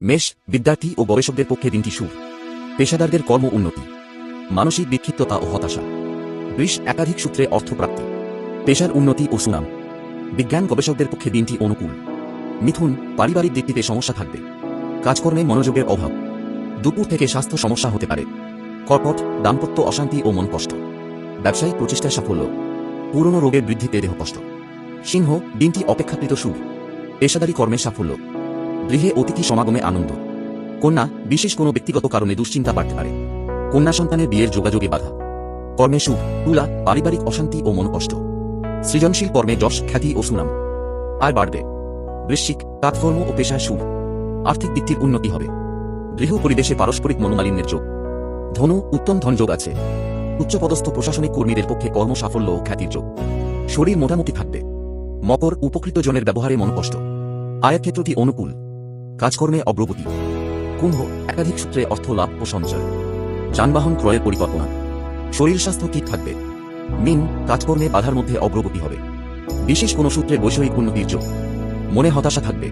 মেষ, বিদ্যার্থী ও গবেষকদের পক্ষে দিনটি শুভ। পেশাদারদের কর্ম উন্নতি, মানসিক বিক্ষিপ্ততা ও হতাশা। বৃষ, একাধিক সূত্রে অর্থপ্রাপ্তি, পেশার উন্নতি ও সুনাম। বিজ্ঞান গবেষকদের পক্ষে দিনটি অনুকূল। মিথুন, পারিবারিক দিকটিতে সমস্যা থাকবে, কাজকর্মে মনোযোগের অভাব, দুপুর থেকে স্বাস্থ্য সমস্যা হতে পারে। কর্কট, দাম্পত্য অশান্তি ও মন কষ্ট, ব্যবসায়িক প্রচেষ্টায় সাফল্য, পুরনো রোগের বৃদ্ধিতে দেহ কষ্ট। সিংহ, দিনটি অপেক্ষাকৃত শুভ, পেশাদারী কর্মে সাফল্য, গৃহে অতিথি সমাগমে আনন্দ। কন্যা, বিশেষ কোনো ব্যক্তিগত কারণে দুশ্চিন্তা বাড়তে পারে, কন্যা সন্তানের বিয়ের যোগাযোগে বাধা। কর্মে শুভ। তুলা, পারিবারিক অশান্তি ও মন কষ্ট, সৃজনশীল কর্মে যশ, খ্যাতি ও সুনাম, আয় বাড়বে। বৃশ্চিক, কাজকর্ম ও পেশায় শুভ, আর্থিক দিকটির উন্নতি হবে, গৃহ পরিবেশে পারস্পরিক মনোমালিন্যের যোগ। ধনু, উত্তম ধনযোগ আছে, উচ্চপদস্থ প্রশাসনিক কর্মীদের পক্ষে কর্ম সাফল্য ও খ্যাতির যোগ। শরীর মোটামুটি থাকবে। মকর, উপকৃত জনের ব্যবহারে মন কষ্ট, আয়ক্ষেত্রটি অনুকূল, কাজকর্মে অগ্রগতি। কুম্ভ, একাধিক সূত্রে অর্থ লাভ ও সঞ্চয়, যানবাহন ক্রয়ের পরিকল্পনা, শরীর স্বাস্থ্য ঠিক থাকবে। মীন, কাজকর্মে বাধার মধ্যে অগ্রগতি হবে, বিশেষ কোনো সূত্রে বৈষয়িক উন্নতির যোগ, মনে হতাশা থাকবে।